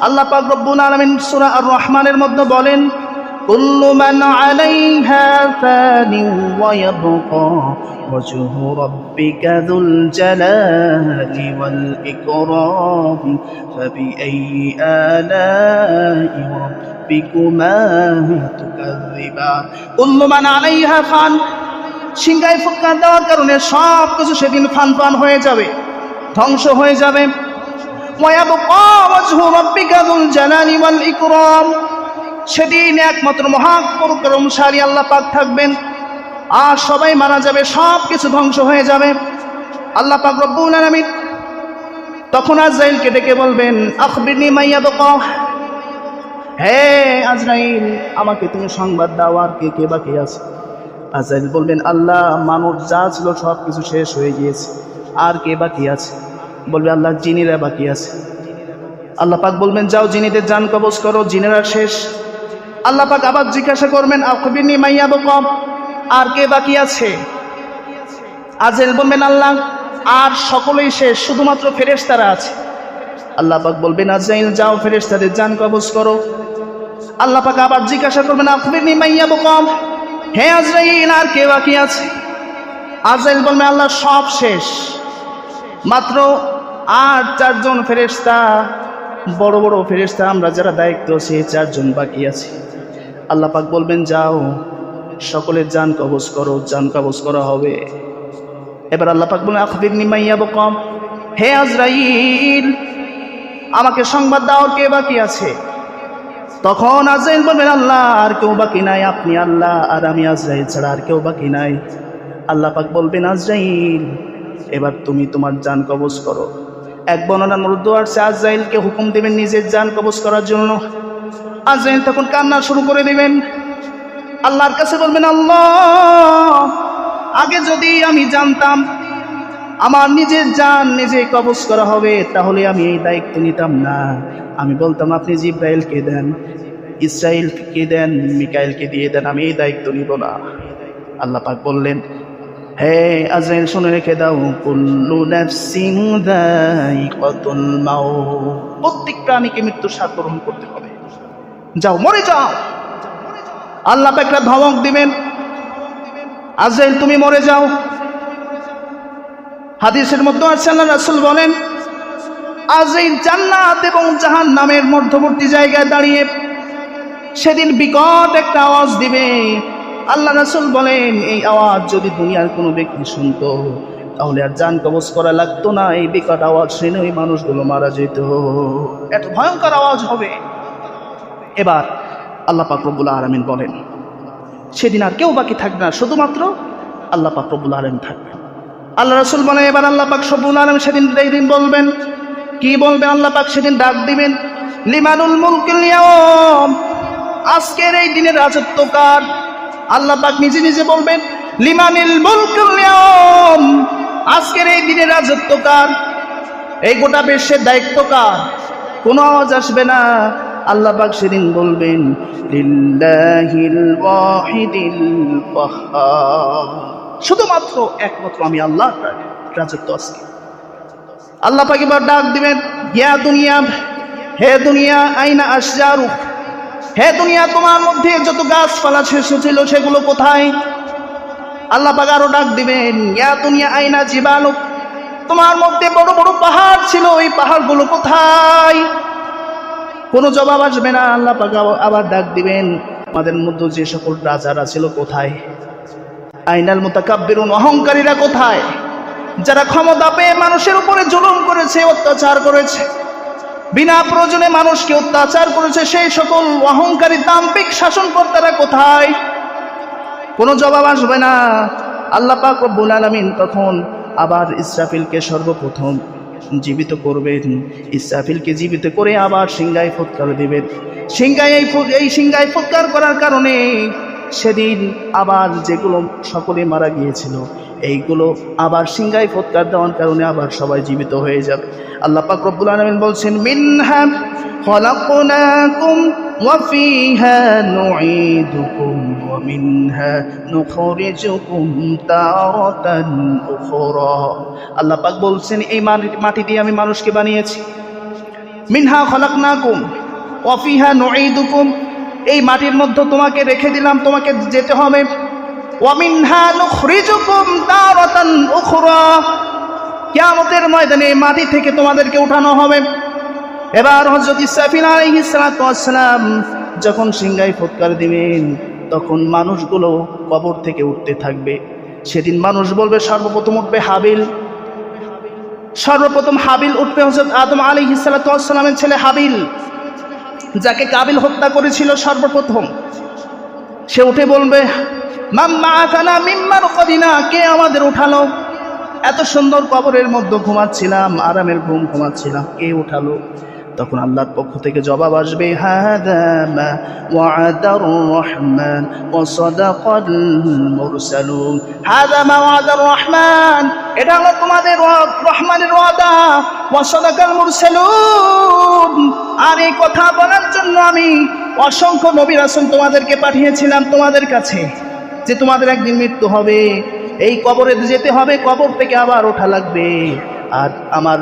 আল্লাহ পাক রব্বুল আলামিন সূরা আর রহমানের মধ্যে বলেন কুল্লু মান আলাইহা ফানিন ওয়া ইয়াবকা ওয়াজহু রাব্বিকা যুল জালালি ওয়াল ইকরাম ফাবিআইয়ি আলাই রাব্বিকুমা তুকাযযিবান। কুল্লু মান আলাইহা ফান, সিংহায় ফুৎকার দেওয়ার কারণে সব কিছু সেদিন ফান ফান হয়ে যাবে, ধ্বংস হয়ে যাবে। ওয়া ইয়াবকা ওয়াজহু রাব্বিকা যুল জালালি ওয়াল ইকরাম, সেদিন একমাত্র মহাপরাক্রমশালী আল্লাহ পাক থাকবেন, আর সবাই মারা যাবে, সব কিছু ধ্বংস হয়ে যাবে। আল্লাহ পাক রব্বুল আলামিন তখন আজরাইলকে ডেকে বলবেন আখবিরনি মা ইয়াবকা, হে আজরাইল আমাকে তুমি সংবাদ দাও আর কে কে বাকি আছে। আজরাইল বলবেন আল্লাহ মানুষ যা ছিল সব কিছু শেষ হয়ে গিয়েছে, আর কে বাকি আছে? বলবে আল্লাহ জিনিরা বাকি আছে। আল্লাহ পাক বলবেন যাও জিনিদের জান কবজ করো, জিনেরা শেষ। আল্লাহ পাক আবার জিজ্ঞাসা করবেন আখবিরনি মা ইয়াবকা, আর কে বাকি আছে? আজরাইল বলবেন আল্লাহ আর সকলেই শেষ, শুধুমাত্র ফেরেশতারা আছে। আল্লাহ পাক বলবেন আজরাইল যাও ফেরেশতাদের জান কবজ করো। আল্লাহ পাক আবার জিজ্ঞাসা করবেন আখবিরনি মা ইয়াবকা, হে আজরাইল আর কে বাকি আছে? আজরাইল বলবেন আল্লাহ সব শেষ, মাত্র আর 4 জন ফেরেশতা, বড় বড় ফেরেশতা আমরা যারা দায়িত্ব আছে 4 জন বাকি আছে। আল্লাহ পাক বলবেন যাও সকলের জান কবজ করো, জান কবজ করা হবে। এবার আল্লাহ পাক বলেন আখবিরনি মা ইয়াবকা, হে আজরাইল আমাকে সংবাদ দাও কে বাকি আছে। তখন আজরাইল বলবেন আল্লাহ আর কেউ বাকি নাই, আপনি আল্লাহ আর আমি আজরাইল ছাড়া আর কেউ বাকি নাই। আল্লাহ পাক বলবেন আজরাইল এবার তুমি তোমার জান কবজ করো। এক বর্ণনার মধ্যে আছে আজরাইলকে হুকুম দেবেন নিজের জান কবজ করার জন্য। আজরাইল তখন কান্না শুরু করে দিবেন, আল্লাহর কাছে বলবেন আল্লাহ আগে যদি আমি জানতাম আমার নিজের জান নিজে কবজ করা হবে তাহলে আমি এই দায়িত্ব নিতাম না। আমি বলতাম আপনি জিব্রাইলকে দেন, ইসরাইলকে দেন, মিকাইলকে দিয়ে দেন, আমি এই দায়িত্ব নিব না। আল্লাহ পাক বললেন হে আজরাইল শুনে রেখে দাও কুল্লু নাফসিন যায়িকাতুল মাউত, প্রত্যেক প্রাণীকে মৃত্যুর স্বাদ গ্রহণ করতে হবে, যাও মরে যাও। আল্লাহ পাক একটা ধমক দিবেন আজরাইল তুমি মরে যাও। হাদিসের মধ্যে আছে আল্লাহ রাসূল বলেন আজরাইল জান্নাত এবং জাহান্নামের মধ্যবর্তী জায়গায় দাঁড়িয়ে সেদিন বিকট একটা আওয়াজ দিবে। আল্লাহ রাসূল বলেন এই আওয়াজ যদি দুনিয়ার কোনো ব্যক্তি শুনতো তাহলে আর জান কবজ করা লাগতো না, এই বিকট আওয়াজ শুনে ওই মানুষগুলো মারা যেত, এত ভয়ঙ্কর আওয়াজ হবে। এবার আল্লাহ পাক রব্বুল আলামিন বলেন সেদিন আর কেউ বাকি থাকবে না, শুধুমাত্র আল্লাহ পাক রব্বুল আলামিন থাকবে। আল্লাহ রাসূল বলেন এবার আল্লাহ পাক রব্বুল আলামিন সেদিন এই দিন বলবেন, কি বলবেন? আল্লাহ পাক সেদিন ডাক দিবেন লিমানুল মুলকুল ইয়াওম, আজকের এই দিনের রাজত্ব কার? আল্লাহ পাক নিজে নিজে বলবেন লিমানিল মুলকুল ইয়াওম, আজকের এই দিনের রাজত্ব কার? এই গোটা বিশ্বের দায়িত্ব কার? কোনো আওয়াজ আসবে না। আল্লাহ পাক সেদিন বলবেন লিল্লাহিল ওয়াহিদিল কাহ্হার, শুধুমাত্র একমাত্র আমি আল্লাহর রাজত্ব আজকে। আল্লাহ পাক এবার ডাক দিবেন ইয়া দুনিয়া হে দুনিয়া আইনা আশজারুক, হে দুনিয়া তোমার মধ্যে যত গাছপালা ছিল সেগুলো কোথায়? আল্লাহ পাক আরো ডাক দিবেন, ইয়া দুনিয়া আইনা জিবালুক, তোমার মধ্যে বড় বড় পাহাড় ছিল, এই পাহাড়গুলো কোথায়? কোনো জবাব আসবে না। আল্লাহ পাক আবার ডাক দিবেন, আমাদের মধ্যে যে সকল রাজারা ছিল কোথায়? আইনাল মুতাকাব্বিরুন, অহংকারীরা কোথায়? যারা ক্ষমতা পেয়ে মানুষের উপরে জুলুম করেছে, অত্যাচার করেছে, বিনা প্রয়োজনে মানুষকে অত্যাচার করেছে, সেই সকল অহংকারী দাম্ভিক শাসনকর্তারা কোথায়? কোনো জবাব আসবে না। আল্লাহ পাক রব্বুল আলামিন তখন আবার ইসরাফিলকে সর্বপ্রথম জীবিত করবেন। ইসরাফিলকে জীবিত করে আবার সিংহায় ফুৎকার দিবেন। এই সিংহায় ফুৎকার করার কারণে সেদিন আবার যেগুলো সকলে মারা গিয়েছিল এইগুলো আবার সিংহায় ফুৎকার দেওয়ার কারণে আবার সবাই জীবিত হয়ে যাবে। আল্লাহ পাক রব্বুল আলামিন বলছেন, মিনহা খলাকনাকুম ওয়া ফিহা নুঈদুকুম ওয়া মিনহা নুখরিজুকুম তারাতান উখরা। আল্লাহ পাক বলছেন, এই মাটি দিয়ে আমি মানুষকে বানিয়েছি। মিনহা খলাকনাকুম ওয়া ফিহা নুঈদুকুম, এই মাটির মধ্যে তোমাকে রেখে দিলাম, তোমাকে যেতে হবে। ওয়া মিনহা নুখরিজুকুম তারাতান উখরা, কিয়ামতের ময়দানে মাটি থেকে তোমাদেরকে উঠানো হবে। এবার হযরত ইসরাফিল আলাইহিস সালাতু ওয়াস সালাম যখন সিংহায় ফুৎকার দিবেন তখন মানুষগুলো কবর থেকে উঠতে থাকবে। সেদিন মানুষ বলবে, সর্বপ্রথম উঠবে হাবিল। সর্বপ্রথম হাবিল উঠবে, হযরত আদম আলাইহিস সালাতু ওয়াস সালামের ছেলে হাবিল, যাকে কাবিল হত্যা করেছিল সর্বপ্রথম। সে উঠে বলবে, মাম্মা আতানা মিম্মার কদিনা, কে আমাদের উঠালো? এত সুন্দর কবরের মধ্যে ঘুমাচ্ছিলাম, আরামের ঘুম ঘুমাচ্ছিলাম, কে উঠালো? তখন আল্লাহর পক্ষ থেকে জবাব আসবে, হাদা মা ওয়া'দার রহমান ওয়া সাদাকাল মুরসালুন। হাদা মা ওয়া'দার রহমান, এটা হলো তোমাদের রহমানের ওয়াদা, ওয়া সাদাকাল মুরসালুন, আর এই কথা বলার জন্য আমি অসংখ্য নবী রাসূল তোমাদেরকে পাঠিয়েছিলাম তোমাদের কাছে, যে তোমাদের একদিন মৃত্যু হবে, এই কবরে যেতে হবে, কবর থেকে আবার ওঠা লাগবে। আর আমার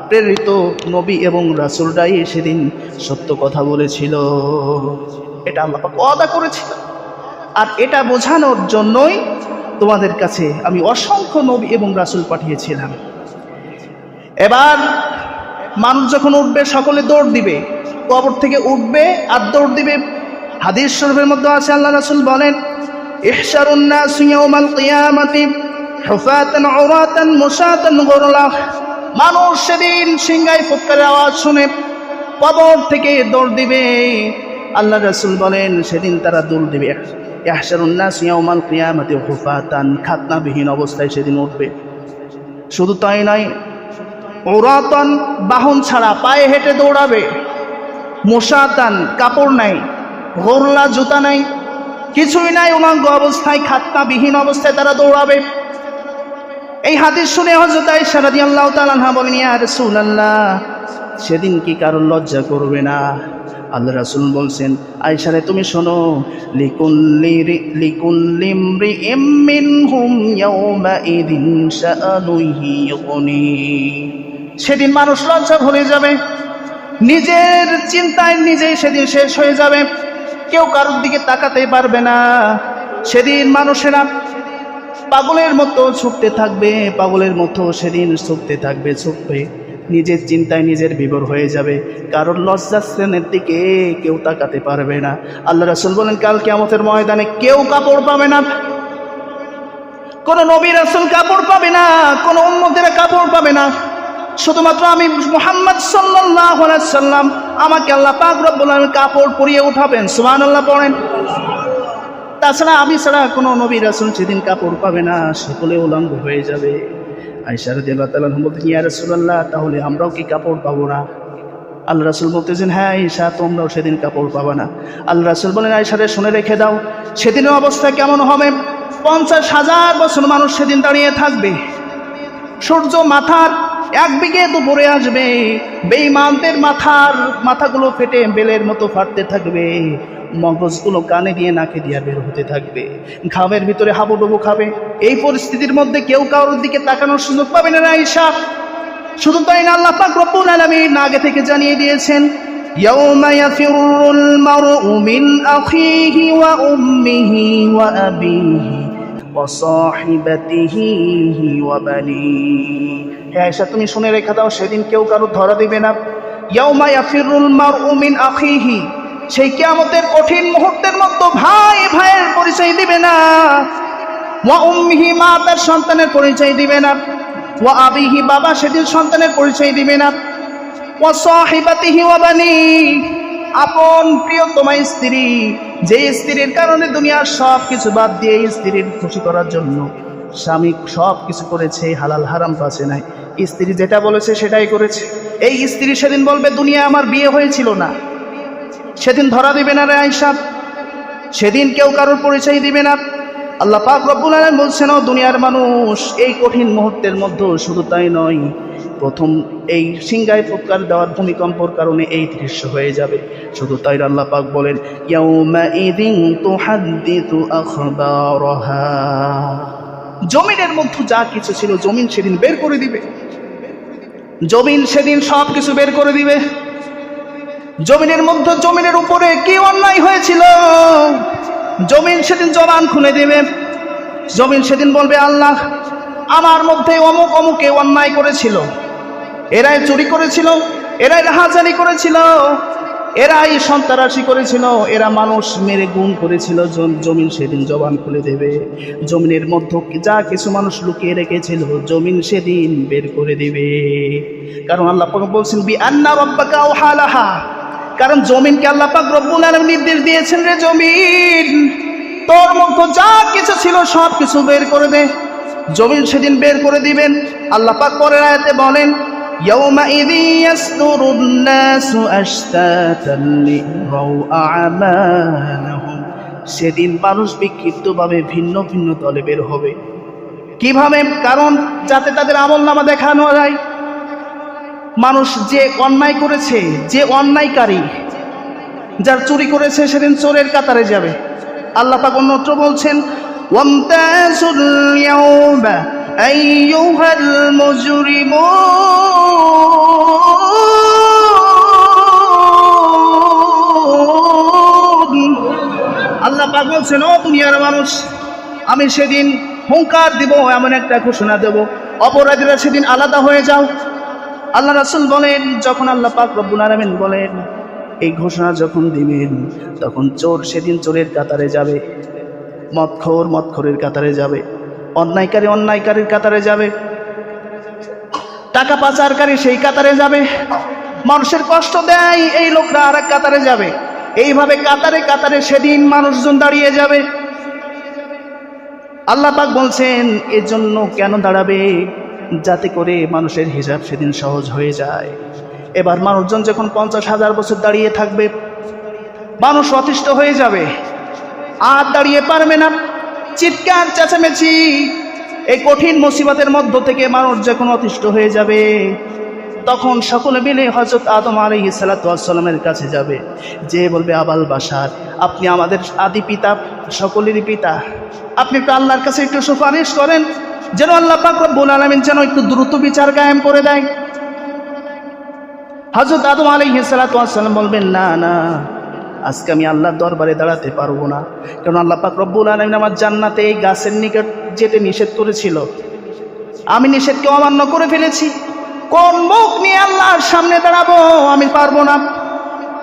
প্রেরিত নবী এবং রাসূলরাই সেদিন সত্য কথা বলেছিল, এটা আল্লাহ পাক ওয়াদা করেছিল। আর এটা বোঝানোর জন্যই তোমাদের কাছে আমি অসংখ্য নবী এবং রাসূল পাঠিয়েছিলাম। এবার মানুষ যখন উঠবে সকলে দৌড় দিবে, কবর থেকে উঠবে আর দৌড় দিবে। হাদিস শরীফের মধ্যে আছে, আল্লাহ রাসূল বলেন, ইহশারুন নাস ইয়াউমাল কিয়ামাতি হুফাতান উরাতান মুশাতান গুরলা। মানুষ সেদিন সিংহায় ফুৎকারের আওয়াজ শুনে কবর থেকে দৌড় দিবে। আল্লাহ রাসূল বলেন, সেদিন তারা দৌড় দিবে। ইহশারুন নাস ইয়াউমাল কিয়ামাতি হুফাতান, খাতনাবিহীন অবস্থায় সেদিন উঠবে। শুধু তাই নয়, উরাতান, বাহন ছাড়া পায়ে হেঁটে দৌড়াবে। মুশাতান, কাপড় নাই, গোরলা, জুতা নাই, কিছুই নাই, উলঙ্গ অবস্থায়, খাতনাবিহীন অবস্থায় তারা দৌড়াবে। এই হাদিস শুনে হযরত আয়েশা রাদিয়াল্লাহু তাআলা আনহা বলেন, ইয়া রাসূলুল্লাহ, সেদিন কি কারো লজ্জা করবে না? আল্লাহ রাসূল বলছেন, আয়েশা রে তুমি শোনো, লিকুল্লি ইমরিইম মিনহুম ইয়াওমা ইদিন শাআনুহি ইগনি। সেদিন মানুষ লজ্জা ভুলে যাবে, নিজের চিন্তায় নিজেই সেদিন শেষ হয়ে যাবে, কেউ কারোর দিকে তাকাতে পারবে না। সেদিন মানুষেরা পাগলের মতো ছুটতে থাকবে, পাগলের মতো সেদিন ছুটতে থাকবে, ছুটবে, নিজের চিন্তায় নিজের বিভোর হয়ে যাবে, কারোর লজ্জাস্থানের দিকে কেউ তাকাতে পারবে না। আল্লাহ রাসূল বলেন, কাল কিয়ামতের ময়দানে কেউ কাপড় পাবে না, কোন নবী রাসূল কাপড় পাবে না, কোন উম্মতেরা কাপড় পাবে না। শুধুমাত্র আমি মুহাম্মদ সাল্লাল্লাহু আলাইহি সাল্লাম, আমাকে আল্লাহ পাক রব্বুল আলামিন কাপড় পরিয়ে উঠাবেন। সুবহানাল্লাহ পড়েন। তাছাড়া আমি ছাড়া কোনো নবী রাসূল সেদিন কাপড় পাবে না, সকলে উলঙ্গ হয়ে যাবে। আয়েশা রাদিয়াল্লাহু তাআলা বলতেন, ইয়া রাসূলুল্লাহ, তাহলে আমরাও কি কাপড় পাবো না? আল্লাহ রাসূল বলতেছেন, হ্যাঁ আয়েশা, তোমরাও সেদিন কাপড় পাবা না। আল্লাহ রাসূল বলেন, আয়েশা রে শুনে রেখে দাও, সেদিনের অবস্থা কেমন হবে? 50,000 বছর মানুষ সেদিন দাঁড়িয়ে থাকবে। সূর্য মাথার এক বিঘে দুপুরে আসবে, বেঈমানদের মাথাগুলো ফেটে বেলের মতো ফাটতে থাকবে, মগজগুলো কানে দিয়ে নাকে দিয়ে বের হতে থাকবে, ঘামের ভিতরে হাবুডুবু খাবে। এই পরিস্থিতির মধ্যে কেউ কারোর দিকে তাকানোর সুযোগ পাবে না আয়েশা। শুধু তাই না, আল্লাহ পাক রব্বুল আলামিন আগে থেকে জানিয়ে দিয়েছেন, ইয়াউমা ইয়াফিরুল মারউ মিন আখিহি ওয়া উম্মিহি ওয়া আবিহি ওয়া সাহিবাতিহি ওয়া বানিহি। হে আয়েশা, তুমি শুনে রেখে দাও, সেদিন কেউ কারো ধরা দিবে না। ইয়াউমা ইয়াফিরুল মারউ মিন আখিহি, সেই কিয়ামতের কঠিন মুহূর্তের মধ্যে ভাই ভাইয়ের পরিচয় দিবে না। ওয়া উম্মিহি, মা তার সন্তানের পরিচয় দিবে না। ওয়া আবিহি, বাবা সেদিন সন্তানের পরিচয় দিবে না। ওয়া সাহিবাতিহি ওয়া বানি, আপন প্রিয়তমা স্ত্রী, যে স্ত্রীর কারণে দুনিয়ার সব কিছু বাদ দিয়ে স্ত্রীর খুশি করার জন্য স্বামী সব কিছু করেছে, হালাল হারাম পাচ্ছে নাই, স্ত্রী যেটা বলেছে সেটাই করেছে। এই স্ত্রী সেদিন বলবে, দুনিয়া আমার বিয়ে হয়েছিল না। সেদিন ধরা দিবে না রে আয়েশা, সেদিন কেউ কারোর পরিচয় দিবে না। আল্লাহ পাক রব্বুল আলামিন বলছেন, ও দুনিয়ার মানুষ, এই কঠিন মুহূর্তের মধ্যে শুধু তাই নয়, প্রথম এই সিংহায় ফুৎকার দেওয়ার ভূমিকম্পর কারণে এই দৃশ্য হয়ে যাবে। শুধু তাই না, আল্লাহ পাক বলেন, ইয়াউমাইযিন তুহাদ্দিসু আখবারাহা, জমিনের মধ্যে যা কিছু ছিল জমিন সেদিন বের করে দিবে। জমিন সেদিন সব কিছু বের করে দিবে। জমিনের মধ্যে, জমিনের উপরে কি অন্যায় হয়েছিল, জমিন সেদিন জবান খুলে দেবে। জমিন সেদিন বলবে, আল্লাহ, আমার মধ্যে অমুক অমুকে অন্যায় করেছিল, এরাই চুরি করেছিল, এরাই রাহাজানি করেছিল, এরাই সন্ত্রাসী করেছিল, এরা মানুষ মেরে গুম করেছিল। জমিন সেদিন জবান খুলে দেবে। জমিনের মধ্যে যা কিছু মানুষ লুকিয়ে রেখেছিল জমিন সেদিন বের করে দেবে। কারণ আল্লাহ পাক বলছেন, বি আন্না রাব্বাকা আওহা লাহা, কারণ জমিনকে আল্লাহ পাক রব্বুল আলামিন নির্দেশ দিয়েছেন, রে জমিন, তোর মধ্যে যা কিছু ছিল সব কিছু বের করে দে। জমিন সেদিন বের করে দিবেন। আল্লাহ পাক পরের আয়াতে বলেন, ইয়াউমাইযিন ইয়াসদুরুন নাসু আশতাতান লিরাউ আ'মালাহুম, সেদিন মানুষ বিক্ষিপ্তভাবে ভিন্ন ভিন্ন দলে বের হবে। কিভাবে? কারণ যাতে তাদের আমলনামা দেখানো যায়। মানুষ যে অন্যায় করেছে, যে অন্যায়কারী, যার চুরি করেছে, সেদিন চোরের কাতারে যাবে। আল্লাহ পাক অন্যত্র বলছেন, ওয়ামতাজুল ইয়াউমা আইয়ুহাল মুজরিমুন। আল্লাহ পাক বলছেন, ও দুনিয়ার মানুষ, আমি সেদিন হুঙ্কার দিব, এমন একটা ঘোষণা দেব, অপরাধীরা সেদিন আলাদা হয়ে যাও। আল্লাহ রাসূল বলেন, যখন আল্লাহ পাক রব্বুল আলামিন বলেন এই ঘোষণা যখন দিবেন, তখন চোর সেদিন চোরের কাতারে যাবে, মদখোর মদখোরের কাতারে যাবে, অন্যায়কারী অন্যায়কারীর কাতারে যাবে, টাকা পাচারকারী সেই কাতারে যাবে, মানুষের কষ্ট দেয় এই লোকরা আর এক কাতারে যাবে। এইভাবে কাতারে কাতারে সেদিন মানুষজন দাঁড়িয়ে যাবে। আল্লাহ পাক বলছেন, এর জন্য কেন দাঁড়াবে? যাতে করে মানুষের হিসাব সেদিন সহজ হয়ে যায়। এবার মানুষজন যখন 50,000 বছর দাঁড়িয়ে থাকবে, মানুষ অতিষ্ঠ হয়ে যাবে, আর দাঁড়িয়ে পারবে না, চিৎকার চেঁচামেচি, এই কঠিন মুসিবতের মধ্য থেকে মানুষ যখন অতিষ্ঠ হয়ে যাবে, তখন সকলে মিলে হযরত আদম আলাইহিস সালাতু ওয়াস সালামের কাছে যাবে, যে বলবে, আবাল বাশার, আপনি আমাদের আদি পিতা, সকলেরই পিতা, আপনি একটু আল্লাহর কাছে একটু সুপারিশ করেন, যেন আল্লাহ পাক রব্বুল আলামিন যেন একটু দ্রুত বিচার কায়েম করে দেয়। হযরত আদম আলাইহিস সালাতু ওয়াস সালাম বলবেন, না না, আজকে আমি আল্লাহর দরবারে দাঁড়াতে পারবো না, কারণ আল্লাহ পাক রব্বুল আলামিন আমার জান্নাতে এই গাছের নিকট যেতে নিষেধ করেছিল, আমি নিষেধকে অমান্য করে ফেলেছি। কোন মুখ নিয়ে আল্লাহর সামনে দাঁড়াবো? আমি পারবো না,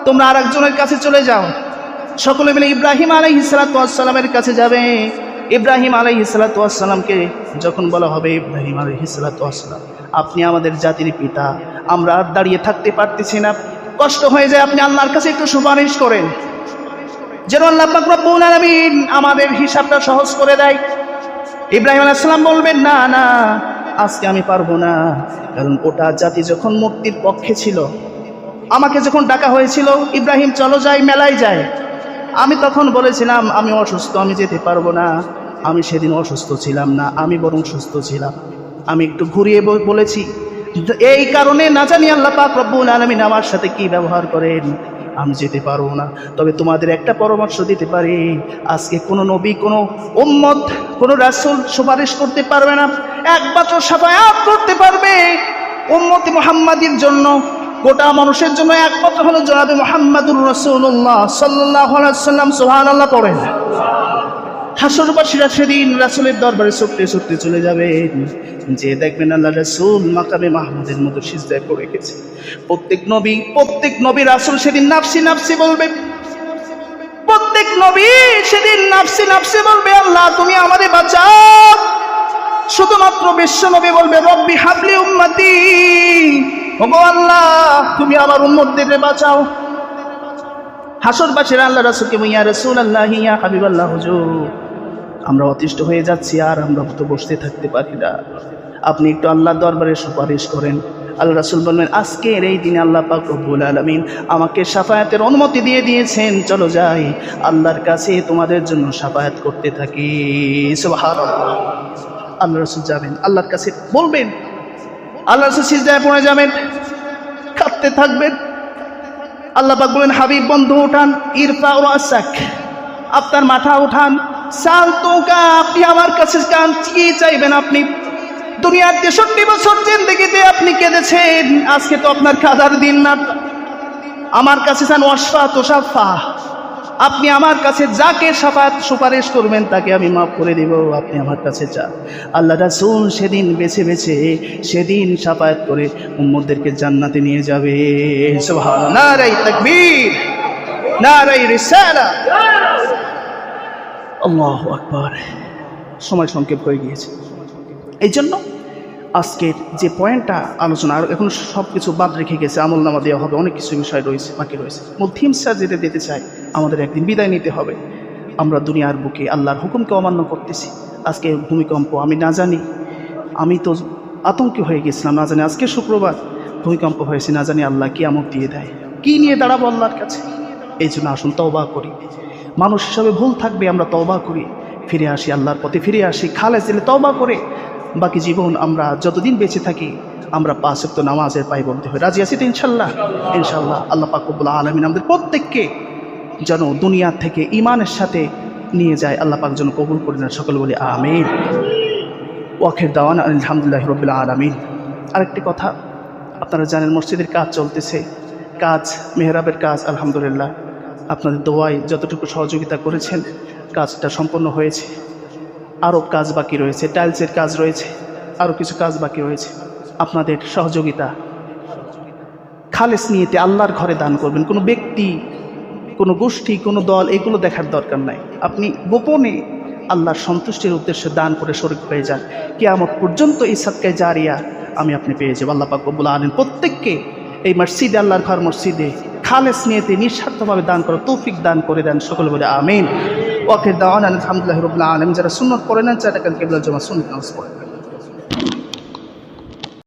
তোমরা আরেকজনের কাছে চলে যাও। সকলে মিলে ইব্রাহিম আলাইহিস সালাতু ওয়াস সালামের কাছে যাবে। ইব্রাহিম আলাইহিস সালাতু ওয়াস সালামকে যখন বলা হবে, ইব্রাহিম আলাইহিস সালাতু ওয়াস সালাম, আপনি আমাদের জাতির পিতা, আমরা আর দাঁড়িয়ে থাকতে পারতেছি না, কষ্ট হয়ে যায়, আপনি আল্লাহর কাছে একটু সুপারিশ করেন, যেন আল্লাহ পাক রব্বুল আলামিন আমাদের হিসাবটা সহজ করে দেয়। ইব্রাহিম আলাইহিস সালাম বলবেন, না না, আজকে আমি পারবো না, কারণ ওটা জাতি যখন মুক্তির পক্ষে ছিল, আমাকে যখন ডাকা হয়েছিল, ইব্রাহিম চলো যাই, মেলায় যায়, আমি তখন বলেছিলাম আমি অসুস্থ, আমি যেতে পারবো না। আমি সেদিন অসুস্থ ছিলাম না, আমি বরং সুস্থ ছিলাম, আমি একটু ঘুরিয়ে বলেছি। এই কারণে না জানি আল্লাহ পাক রব্বুল আলামিন আমার সাথে কি ব্যবহার করেন, আমি যেতে পারবো না। তবে তোমাদের একটা পরামর্শ দিতে পারি, আজকে কোনো নবী, কোনো উম্মত, কোনো রাসূল সুপারিশ করতে পারবে না, একমাত্র শাফায়াত করতে পারবে উম্মতি মুহাম্মাদির জন্য, গোটা মানুষের জন্য একমাত্র হলো জনাবে মুহাম্মাদুর রাসূলুল্লাহ সাল্লাল্লাহু আলাইহি ওয়াসাল্লাম। সুবহানাল্লাহ পড়েন। হাসরবাসীরা সেদিন রাসূলের দরবারে ছুটতে ছুটতে চলে যাবেন, যে দেখবেন আল্লাহ রাসূল মাকামে মাহমুদের মতো সিজদায় পড়ে গেছে। প্রত্যেক নবী রাসূল সেদিন নাফসি নাফসি বলবে। প্রত্যেক নবী সেদিন নাফসি নাফসি বলবে, আল্লাহ তুমি আমাদের বাঁচাও। শুধুমাত্র বিশ্ব নবী বলবে, রব্বি হাবলি উম্মতি, ওগো আল্লাহ তুমি আমার উম্মতদের বাঁচাও। হাসরবাসীরা আল্লাহ রাসূলকে, ইয়া রাসূলুল্লাহ ইয়া হাবিবাল্লাহ, হুজুর আমরা অতিষ্ঠ হয়ে যাচ্ছি, আর আমরা তো বসতে থাকতে পারি না, আপনি একটু আল্লাহর দরবারে সুপারিশ করেন। আল্লাহ রাসূল বললেন, আজকের এই দিনে আল্লাহ পাক রব্বুল আলামিন আমাকে শাফায়াতের অনুমতি দিয়ে দিয়েছেন, চলো যাই আল্লাহর কাছে তোমাদের জন্য শাফায়াত করতে থাকি। সুবহানাল্লাহ। আল্লাহ রাসূল যাবেন আল্লাহর কাছে, বলবেন, আল্লাহ রাসূল সিজদায় পড়ে যাবেন, কাঁদতে থাকবেন। আল্লাহ পাক বলেন, হাবিব বন্ধু উঠান, ইরফা রাসাক, আপনার মাথা উঠান, সালতুকা, আপনি আমার কাছে কান, কি চাইবেন আপনি? দুনিয়ার 63 বছর জিন্দেগিতে আপনি কেঁদেছেন, আজকে তো আপনার কাদার দিন না। আমার কাছে চান, ওয়াসফা তুশাফা, আপনি আমার কাছে যাকে সুপারিশ করবেন তাকে আমি মাফ করে দিব, আপনি আমার কাছে চান। আল্লাহ রাসূল সেদিন বেছে বেছে সেদিন শাফায়াত করে উম্মতদেরকে জান্নাতে নিয়ে যাবে। সুবহানাল্লাহ, নারে তাকবীর, নারে রিসালা, আল্লাহু আকবার। সময় সংক্ষেপ হয়ে গিয়েছে, এই জন্য আজকের যে পয়েন্টটা আলোচনা, আর এখন সব কিছু বাদ রেখে গেছে, আমল নামা দেওয়া হবে, অনেক কিছু বিষয় রয়েছে, বাকি রয়েছে। মূল থিমসটা যেটা দিতে চাই, আমাদের একদিন বিদায় নিতে হবে। আমরা দুনিয়ার বুকে আল্লাহর হুকুমকে অমান্য করতেছি। আজকে ভূমিকম্প, আমি না জানি, আমি তো আতঙ্কে হয়ে গেছিলাম, না জানি আজকে শুক্রবার ভূমিকম্প হয়েছে, না জানি আল্লাহ কিয়ামত দিয়ে দেয়, কি নিয়ে দাঁড়াবো আল্লাহর কাছে। এই জন্য আসুন তওবা করি, মানুষ হিসাবে ভুল থাকবে, আমরা তওবা করি, ফিরে আসি আল্লাহর পথে, ফিরে আসি খালেস দিলে তওবা করে। বাকি জীবন আমরা যতদিন বেঁচে থাকি আমরা 5 ওয়াক্ত নামাজের পায়ে বলতে হয়। রাজি আছি তো ইনশাল্লাহ? ইনশাল্লাহ। আল্লাহ পাক রব্বুল আলামিন আমাদের প্রত্যেককে যেন দুনিয়া থেকে ঈমানের সাথে নিয়ে যায়, আল্লাহ পাক যেন কবুল করে নেন, সকল বলি আমিন। ওয়াখির দাওয়ানা আলহামদুলিল্লাহি রাব্বিল আলামিন। আরেকটি কথা, আপনারা জানেন মসজিদের কাজ চলতেছে, কাজ মেহরাবের কাজ, আলহামদুলিল্লাহ আপনাদের দোয়ায় যতটুকু সহযোগিতা করেছেন কাজটা সম্পন্ন হয়েছে। আরও কাজ বাকি রয়েছে, টাইলসের কাজ রয়েছে, আরও কিছু কাজ বাকি রয়েছে। আপনাদের সহযোগিতা খালেস নিয়েতে আল্লাহর ঘরে দান করবেন। কোনো ব্যক্তি, কোনো গোষ্ঠী, কোনো দল, এগুলো দেখার দরকার নাই। আপনি গোপনে আল্লাহর সন্তুষ্টির উদ্দেশ্যে দান করে শরীক হয়ে যান, কিয়ামত পর্যন্ত এই সাদকায়ে জারিয়া আপনি পেয়ে যাবেন। আল্লাহ পাক রব্বুল আলামিন প্রত্যেককে এই মসজিদে, আল্লাহর ঘর মসজিদে খালেস নিয়েতে নিঃস্বার্থভাবে দান করার তৌফিক দান করে দেন, সকলে বলে আমিন। ওয়াখির দাওয়ানা আলহামদুলিল্লাহি রাব্বিল আলামিন। যারা সুন্নাত পড়ে নেন, চারটা কিবলা জামা সুন্নাত নামাজ পড়েন।